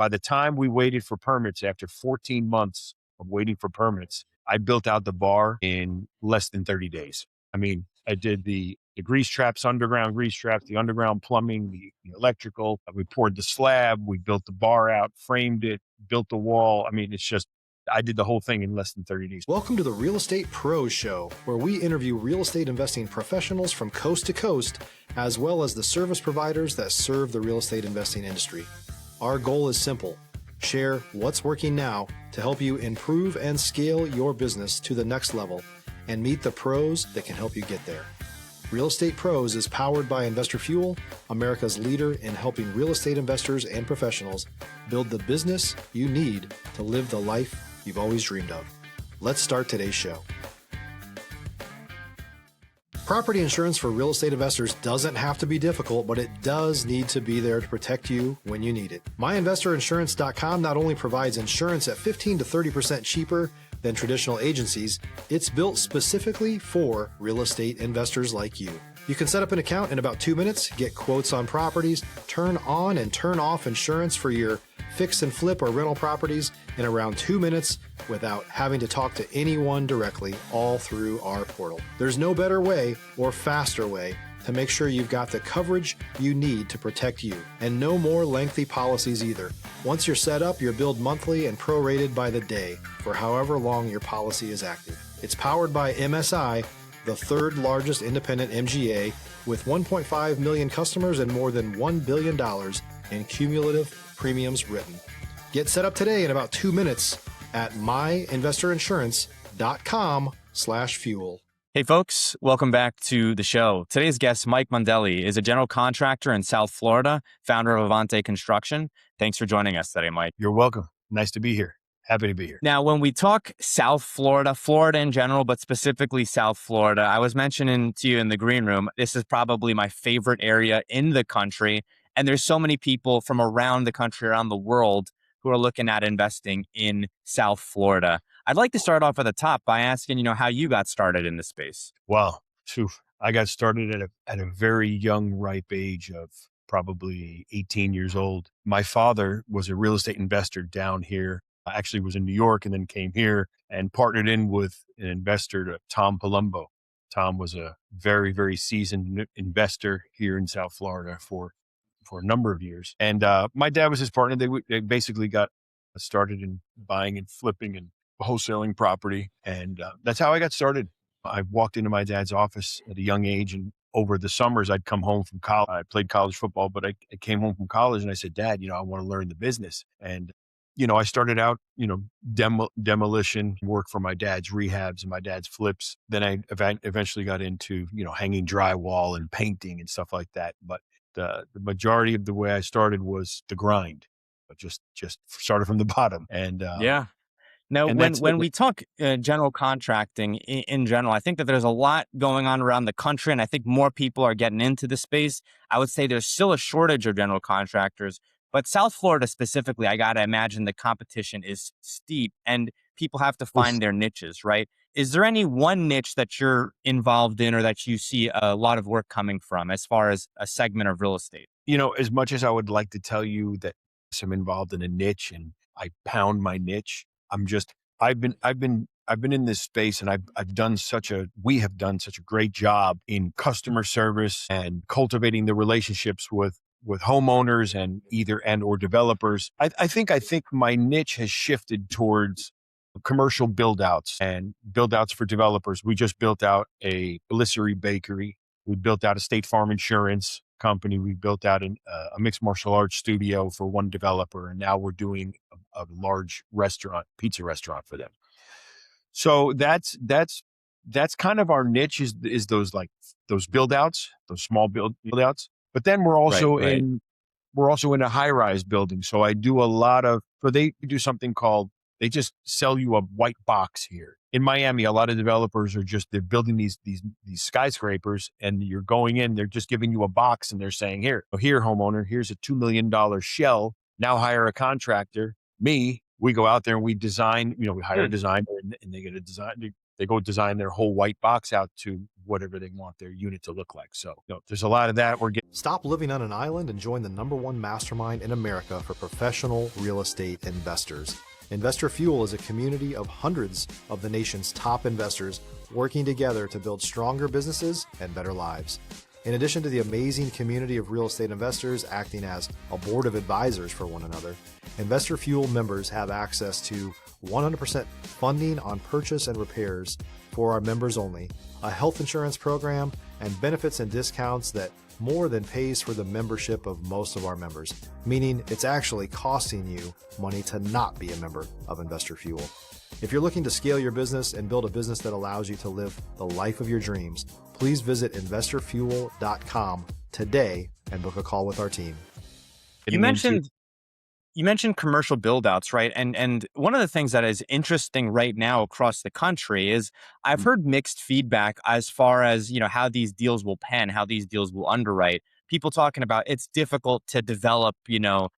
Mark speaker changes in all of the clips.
Speaker 1: By the time we waited for permits, after 14 months of waiting for permits, I built out the bar in less than 30 days. I mean, I did the grease traps, underground grease traps, the underground plumbing, the electrical. We poured the slab. We built the bar out, framed it, built the wall. I mean, I did the whole thing in less than 30 days.
Speaker 2: Welcome to the Real Estate Pros Show, where we interview real estate investing professionals from coast to coast, as well as the service providers that serve the real estate investing industry. Our goal is simple: share what's working now to help you improve and scale your business to the next level and meet the pros that can help you get there. Real Estate Pros is powered by Investor Fuel, America's leader in helping real estate investors and professionals build the business you need to live the life you've always dreamed of. Let's start today's show. Property insurance for real estate investors doesn't have to be difficult, but it does need to be there to protect you when you need it. MyInvestorInsurance.com not only provides insurance at 15 to 30% cheaper than traditional agencies, it's built specifically for real estate investors like you. You can set up an account in about 2 minutes, get quotes on properties, turn on and turn off insurance for your fix and flip or rental properties in around 2 minutes without having to talk to anyone directly, all through our portal. There's no better way or faster way to make sure you've got the coverage you need to protect you, and no more lengthy policies either. Once you're set up, you're billed monthly and prorated by the day for however long your policy is active. It's powered by MSI, the third largest independent MGA, with 1.5 million customers and more than $1 billion in cumulative premiums written. Get set up today in about 2 minutes at myinvestorinsurance.com/fuel.
Speaker 3: Hey folks, welcome back to the show. Today's guest, Mike Mondelli, is a general contractor in South Florida, founder of Avante Construction. Thanks for joining us today, Mike.
Speaker 1: You're welcome. Nice to be here. Happy to be here.
Speaker 3: Now, when we talk South Florida, Florida in general, but specifically South Florida, I was mentioning to you in the green room, this is probably my favorite area in the country. And there's so many people from around the country, around the world, who are looking at investing in South Florida. I'd like to start off at the top by asking, how you got started in this space.
Speaker 1: Well, I got started at a very young, ripe age of probably 18 years old. My father was a real estate investor down here. I actually was in New York and then came here and partnered in with an investor, Tom Palumbo. Tom was a very, very seasoned investor here in South Florida for a number of years. And my dad was his partner. They basically got started in buying and flipping and wholesaling property. And that's how I got started. I walked into my dad's office at a young age, and over the summers, I'd come home from college. I played college football, but I came home from college and I said, Dad, I want to learn the business. And, I started out, demolition work for my dad's rehabs and my dad's flips. Then I eventually got into, hanging drywall and painting and stuff like that. But the majority of the way I started was the grind, but just started from the bottom. And
Speaker 3: yeah. Now, when we talk general contracting in general, I think that there's a lot going on around the country, and I think more people are getting into the space. I would say there's still a shortage of general contractors, but South Florida specifically, I got to imagine the competition is steep and people have to find their niches, right? Is there any one niche that you're involved in or that you see a lot of work coming from as far as a segment of real estate?
Speaker 1: As much as I would like to tell you that I'm involved in a niche and I pound my niche, I've been in this space, and we have done such a great job in customer service and cultivating the relationships with homeowners and or developers. I think my niche has shifted towards commercial build-outs and build-outs for developers. We just built out a Blissery bakery. We built out a State Farm insurance company. We built out a mixed martial arts studio for one developer. And now we're doing a large pizza restaurant for them. So that's kind of our niche is those build-outs, those small build-outs. But then we're also in a high-rise building. So I do they do something called, they just sell you a white box here. In Miami, a lot of developers they're building these skyscrapers, and you're going in, they're just giving you a box and they're saying, here homeowner, here's a $2 million shell. Now hire a contractor. We go out there and we design, we hire a designer and they get a design. They go design their whole white box out to whatever they want their unit to look like. So there's a lot of that. We're getting.
Speaker 2: Stop living on an island and join the #1 mastermind in America for professional real estate investors. Investor Fuel is a community of hundreds of the nation's top investors working together to build stronger businesses and better lives. In addition to the amazing community of real estate investors acting as a board of advisors for one another, Investor Fuel members have access to 100% funding on purchase and repairs for our members only, a health insurance program, and benefits and discounts that more than pays for the membership of most of our members, meaning it's actually costing you money to not be a member of Investor Fuel. If you're looking to scale your business and build a business that allows you to live the life of your dreams, please visit investorfuel.com today and book a call with our team.
Speaker 3: You mentioned commercial build-outs, right? And one of the things that is interesting right now across the country is I've heard mixed feedback as far as, how these deals will pen, how these deals will underwrite. People talking about it's difficult to develop,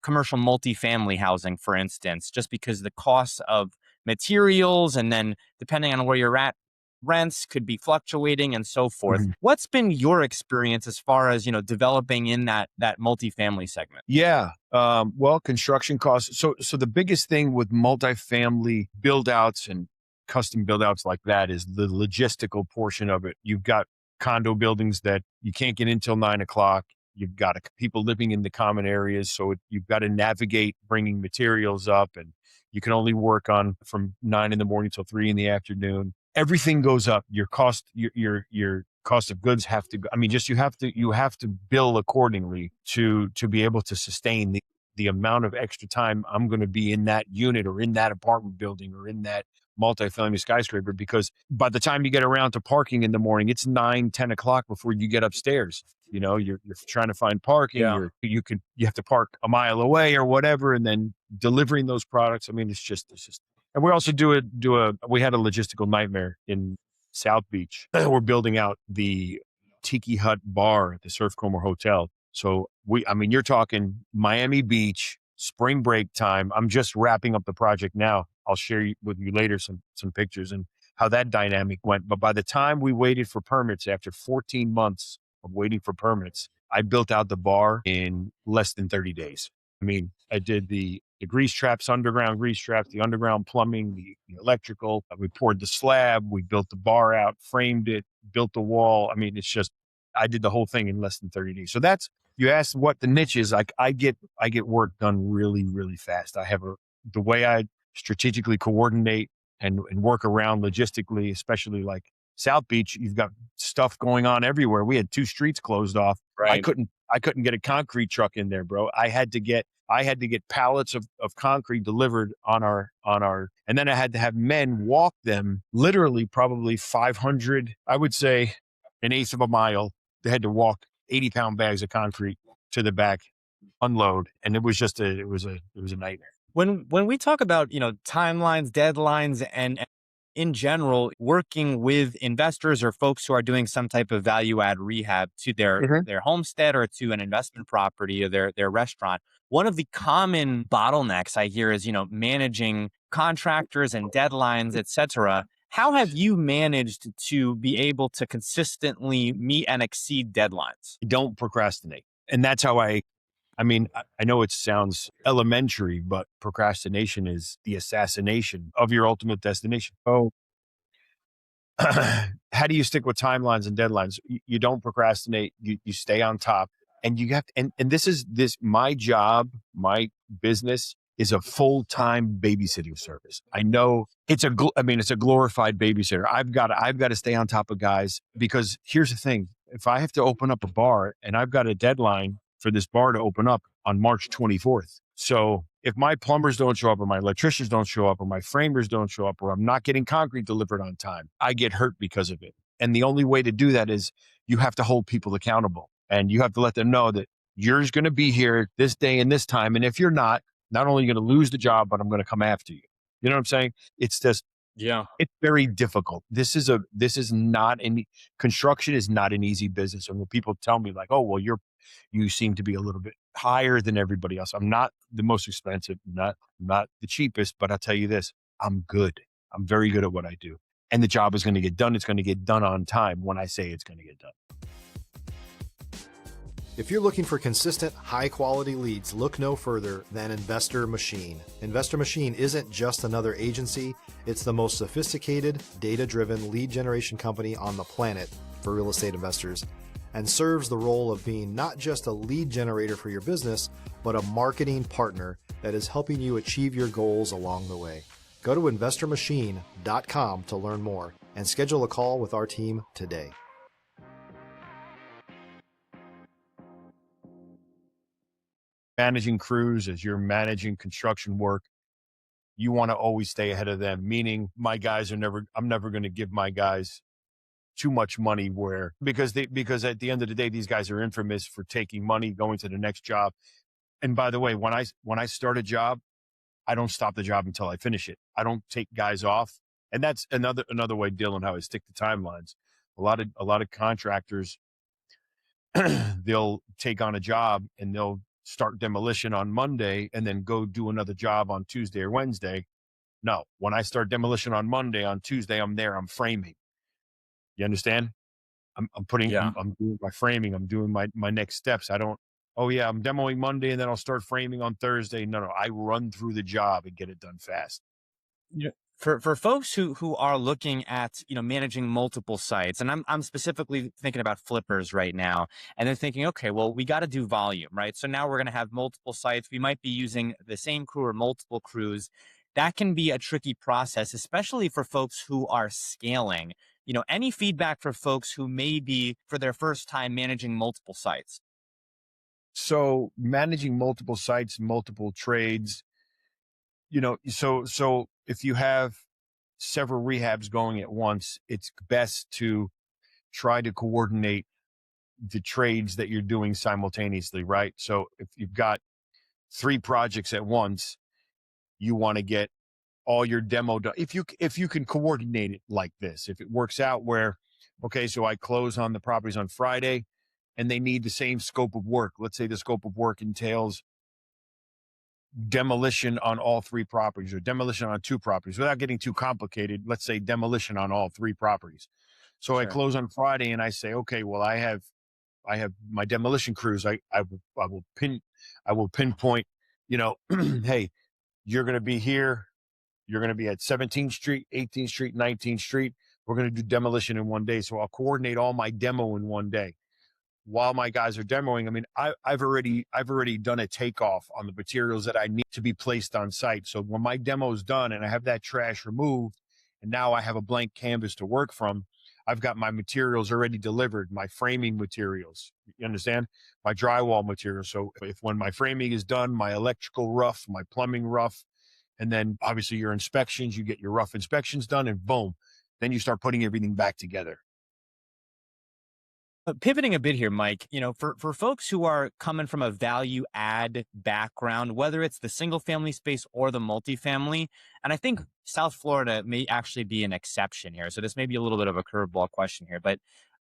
Speaker 3: commercial multifamily housing, for instance, just because the costs of materials and then depending on where you're at, rents could be fluctuating and so forth. Mm-hmm. What's been your experience as far as, developing in that multifamily segment?
Speaker 1: Yeah. Well, construction costs. So the biggest thing with multifamily build outs and custom build outs like that is the logistical portion of it. You've got condo buildings that you can't get in till 9:00. You've got people living in the common areas. So you've got to navigate bringing materials up, and you can only work on from 9 a.m. till 3 p.m. Everything goes up. Your cost, your cost of goods have to go. I mean, just you have to bill accordingly to be able to sustain the amount of extra time I'm going to be in that unit or in that apartment building or in that multifamily skyscraper, because by the time you get around to parking in the morning, it's 9-10 o'clock before you get upstairs. You're trying to find parking.
Speaker 3: Yeah.
Speaker 1: You have to park a mile away or whatever, and then delivering those products. I mean, it's just. And we also we had a logistical nightmare in South Beach. We're building out the Tiki Hut bar at the Surf Coma Hotel. So you're talking Miami Beach, spring break time. I'm just wrapping up the project now. I'll share with you later some pictures and how that dynamic went. But by the time we waited for permits, after 14 months of waiting for permits, I built out the bar in less than 30 days. I mean, I did the grease traps, underground grease traps, the underground plumbing, the electrical. We poured the slab. We built the bar out, framed it, built the wall. I mean, I did the whole thing in less than 30 days. So you asked what the niche is. Like I get work done really, really fast. I have the way I strategically coordinate and work around logistically, especially like South Beach, you've got stuff going on everywhere. We had 2 streets closed off. Right. I couldn't get a concrete truck in there, bro. I had to get pallets of concrete delivered on our, and then I had to have men walk them literally probably 500, I would say an eighth of a mile. They had to walk 80-pound bags of concrete to the back, unload. And it was just it was a nightmare.
Speaker 3: When we talk about, timelines, deadlines, and in general, working with investors or folks who are doing some type of value add rehab to their homestead or to an investment property or their restaurant, one of the common bottlenecks I hear is, managing contractors and deadlines, et cetera. How have you managed to be able to consistently meet and exceed deadlines?
Speaker 1: Don't procrastinate. And that's how I know it sounds elementary, but procrastination is the assassination of your ultimate destination. Oh, how do you stick with timelines and deadlines? You don't procrastinate. You stay on top, and you have to, and this my job, my business is a full-time babysitting service. I know it's a glorified babysitter. I've got to stay on top of guys, because here's the thing. If I have to open up a bar and I've got a deadline for this bar to open up on March 24th. So if my plumbers don't show up or my electricians don't show up or my framers don't show up or I'm not getting concrete delivered on time, I get hurt because of it. And the only way to do that is you have to hold people accountable, and you have to let them know that you're going to be here this day and this time. And if you're not only are you going to lose the job, but I'm going to come after you. You know what I'm saying? It's just,
Speaker 3: yeah,
Speaker 1: it's very difficult. Construction is not an easy business. And when people tell me like, oh, well, you seem to be a little bit higher than everybody else. I'm not the most expensive, not the cheapest, but I'll tell you this, I'm good. I'm very good at what I do. and the job is going to get done. It's going to get done on time when I say it's going to get done.
Speaker 2: If you're looking for consistent, high-quality leads, look no further than Investor Machine. Investor Machine isn't just another agency. It's the most sophisticated, data-driven lead generation company on the planet for real estate investors, and serves the role of being not just a lead generator for your business, but a marketing partner that is helping you achieve your goals along the way. Go to investormachine.com to learn more and schedule a call with our team today.
Speaker 1: Managing crews as you're managing construction work, you want to always stay ahead of them, meaning I'm never going to give my guys too much money because at the end of the day, these guys are infamous for taking money, going to the next job. And by the way, when I start a job, I don't stop the job until I finish it. I don't take guys off. And that's another way, Dylan, how I stick to timelines. A lot of contractors, they'll take on a job and they'll start demolition on Monday and then go do another job on Tuesday or Wednesday. No, when I start demolition on Monday, on Tuesday, I'm there, I'm framing. You understand? I'm doing my framing. I'm doing my next steps. I'm demoing Monday and then I'll start framing on Thursday. No, I run through the job and get it done fast.
Speaker 3: Yeah. For folks who are looking at, managing multiple sites, and I'm specifically thinking about flippers right now, and they're thinking, okay, well, we got to do volume, right? So now we're going to have multiple sites. We might be using the same crew or multiple crews. That can be a tricky process, especially for folks who are scaling. Any feedback for folks who may be for their first time managing multiple sites?
Speaker 1: So managing multiple sites, multiple trades, so if you have several rehabs going at once, it's best to try to coordinate the trades that you're doing simultaneously, right? So if you've got 3 projects at once, you want to get all your demo done. If you can coordinate it like this, if it works out where, okay, so I close on the properties on Friday and they need the same scope of work. Let's say the scope of work entails demolition on all 3 properties or demolition on 2 properties without getting too complicated. Let's say demolition on all 3 properties. So sure. I close on Friday and I say, okay, well, I have my demolition crews. I will pinpoint, hey, you're going to be here. You're going to be at 17th Street, 18th Street, 19th Street. We're going to do demolition in one day. So I'll coordinate all my demo in one day. While my guys are demoing, I've already done a takeoff on the materials that I need to be placed on site. So when my demo is done and I have that trash removed, and now I have a blank canvas to work from, I've got my materials already delivered, my framing materials, you understand? My drywall materials. So when my framing is done, my electrical rough, my plumbing rough, and then obviously your inspections, you get your rough inspections done and boom, then you start putting everything back together.
Speaker 3: Pivoting a bit here, Mike, for folks who are coming from a value add background, whether it's the single family space or the multifamily, and I think South Florida may actually be an exception here. So this may be a little bit of a curveball question here, but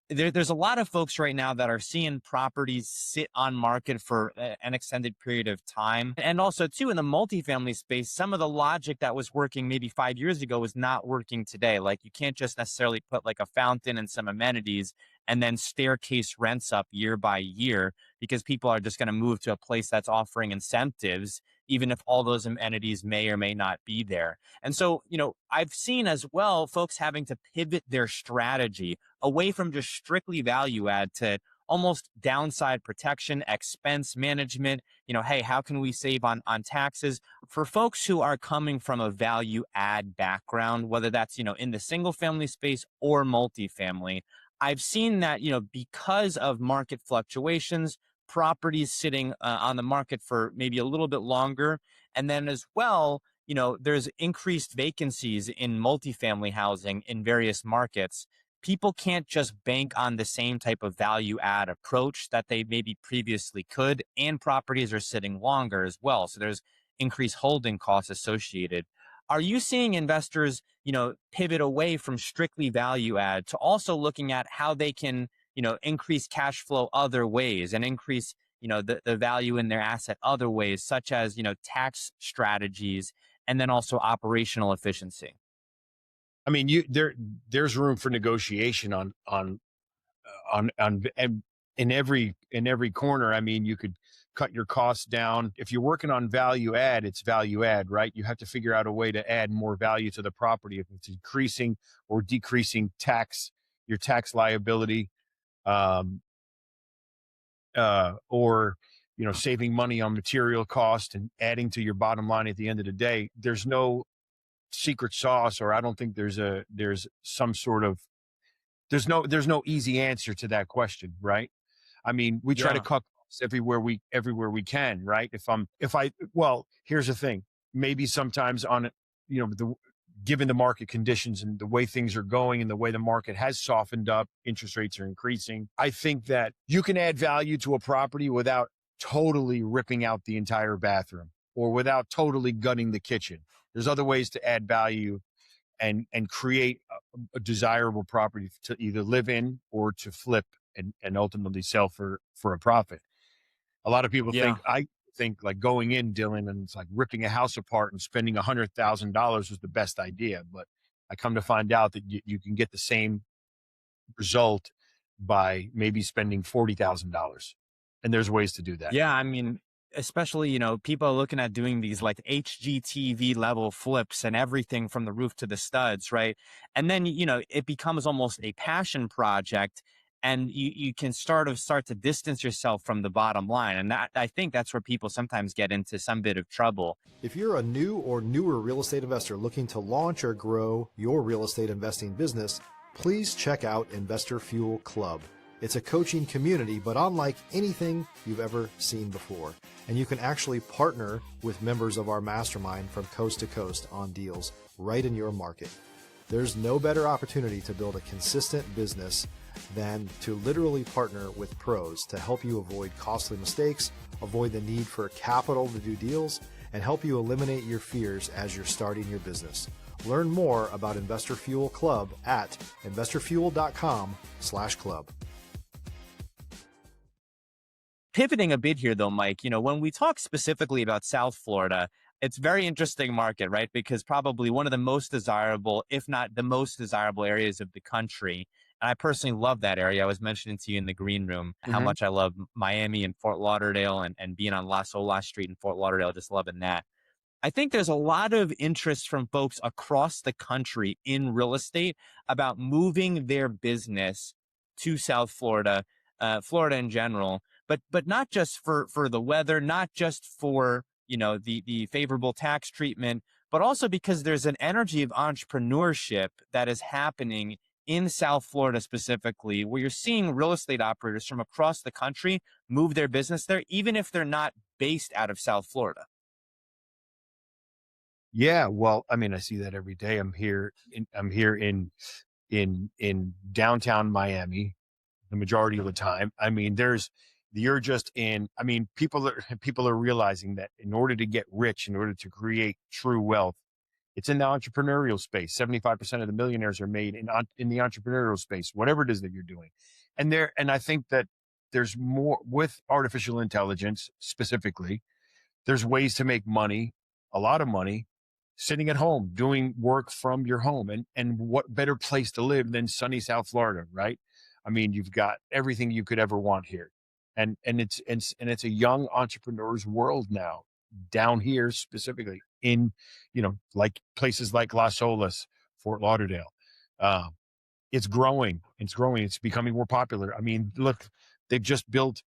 Speaker 3: there's a lot of folks right now that are seeing properties sit on market for an extended period of time. And also, too, in the multifamily space, some of the logic that was working maybe 5 years ago is not working today. Like you can't just necessarily put like a fountain and some amenities and then staircase rents up year by year because people are just going to move to a place that's offering incentives, even if all those amenities may or may not be there. And so, I've seen as well folks having to pivot their strategy away from just strictly value add to almost downside protection, expense management. Hey, how can we save on taxes? For folks who are coming from a value add background, whether that's, in the single family space or multifamily, I've seen that, because of market fluctuations, properties sitting on the market for maybe a little bit longer. And then as well, there's increased vacancies in multifamily housing in various markets. People can't just bank on the same type of value add approach that they maybe previously could, and properties are sitting longer as well. So there's increased holding costs associated. Are you seeing investors, pivot away from strictly value add to also looking at how they can, increase cash flow other ways and increase, the value in their asset other ways, such as, tax strategies and then also operational efficiency?
Speaker 1: I mean, there's room for negotiation on in every corner. I mean, you could cut your costs down. If you're working on value add, it's value add, right? You have to figure out a way to add more value to the property. If it's increasing or decreasing your tax liability, um, or saving money on material cost and adding to your bottom line at the end of the day, there's no secret sauce, or I don't think there's some sort of there's no easy answer to that question, right? I mean, we try to
Speaker 3: Yeah.
Speaker 1: cut costs everywhere we can, right? Well, here's the thing. Maybe sometimes given the market conditions and the way things are going and the way the market has softened up, interest rates are increasing. I think that you can add value to a property without totally ripping out the entire bathroom or without totally gutting the kitchen. There's other ways to add value and create a desirable property to either live in or to flip and ultimately sell for a profit. A lot of people I think like going in, Dylan, and it's like ripping a house apart and spending $100,000 was the best idea. But I come to find out that you can get the same result by maybe spending $40,000. And there's ways to do that.
Speaker 3: Yeah, I mean, especially, people are looking at doing these like HGTV level flips and everything from the roof to the studs, right? And then, it becomes almost a passion project, and you can start to distance yourself from the bottom line. And I think that's where people sometimes get into some bit of trouble.
Speaker 2: If you're a new or newer real estate investor looking to launch or grow your real estate investing business, please check out Investor Fuel Club. It's a coaching community, but unlike anything you've ever seen before. And you can actually partner with members of our mastermind from coast to coast on deals right in your market. There's no better opportunity to build a consistent business than to literally partner with pros to help you avoid costly mistakes, avoid the need for capital to do deals, and help you eliminate your fears as you're starting your business. Learn more about Investor Fuel Club at investorfuel.com/club.
Speaker 3: Pivoting a bit here though, Mike, when we talk specifically about South Florida, it's a very interesting market, right? Because probably one of the most desirable, if not the most desirable areas of the country. And I personally love that area. I was mentioning to you in the green room how much I love Miami and Fort Lauderdale and being on Las Olas Street in Fort Lauderdale, just loving that. I think there's a lot of interest from folks across the country in real estate about moving their business to South Florida, Florida in general, but not just for the weather, not just for the favorable tax treatment, but also because there's an energy of entrepreneurship that is happening in South Florida specifically, where you're seeing real estate operators from across the country move their business there, even if they're not based out of South Florida.
Speaker 1: Yeah, well, I mean, I see that every day. I'm here in downtown Miami the majority of the time. I mean, people are realizing that in order to get rich, in order to create true wealth, it's in the entrepreneurial space. 75% of the millionaires are made in the entrepreneurial space, whatever it is that you're doing. And I think that there's more with artificial intelligence specifically. There's ways to make money, a lot of money, sitting at home, doing work from your home. And what better place to live than sunny South Florida, right? I mean, you've got everything you could ever want here. And it's a young entrepreneur's world now, down here specifically in, like places like Las Olas, Fort Lauderdale. It's growing. It's becoming more popular. I mean, look, they've just built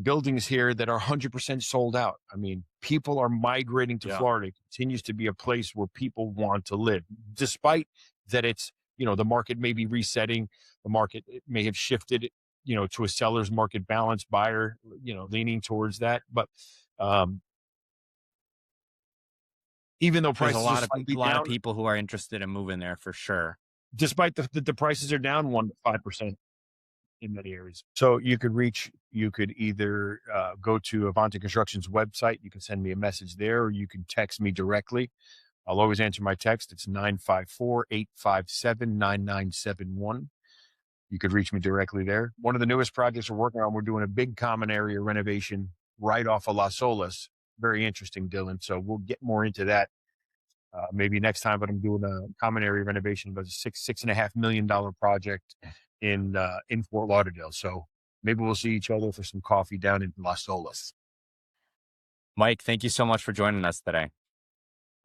Speaker 1: buildings here that are 100% sold out. I mean, people are migrating to Florida. It continues to be a place where people want to live, despite that it's, the market may be resetting. The market may have shifted, to a seller's market balance, buyer, leaning towards that. But even though
Speaker 3: There's
Speaker 1: prices
Speaker 3: a lot
Speaker 1: down,
Speaker 3: of people who are interested in moving there for sure.
Speaker 1: Despite the prices are down 1 to 5%. In many areas. So you could either go to Avante Construction's website. You can send me a message there, or you can text me directly. I'll always answer my text. It's 954-857-9971. You could reach me directly there. One of the newest projects we're working on, we're doing a big common area renovation right off of Las Olas. Very interesting, Dylan. So we'll get more into that Maybe next time, but I'm doing a common area renovation of a $6.5 million project in Fort Lauderdale. So maybe we'll see each other for some coffee down in Las Olas.
Speaker 3: Mike, thank you so much for joining us today.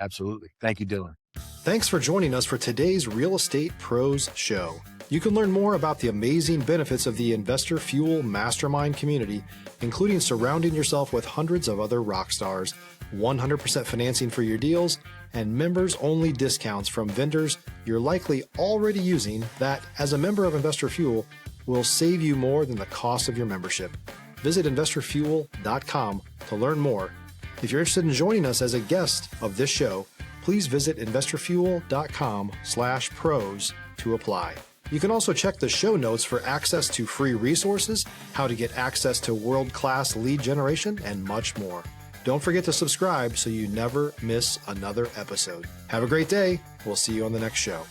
Speaker 1: Absolutely. Thank you, Dylan.
Speaker 2: Thanks for joining us for today's Real Estate Pros Show. You can learn more about the amazing benefits of the Investor Fuel Mastermind community, including surrounding yourself with hundreds of other rock stars, 100% financing for your deals, and members-only discounts from vendors you're likely already using that, as a member of Investor Fuel, will save you more than the cost of your membership. Visit investorfuel.com to learn more. If you're interested in joining us as a guest of this show, please visit investorfuel.com/pros to apply. You can also check the show notes for access to free resources, how to get access to world-class lead generation, and much more. Don't forget to subscribe so you never miss another episode. Have a great day. We'll see you on the next show.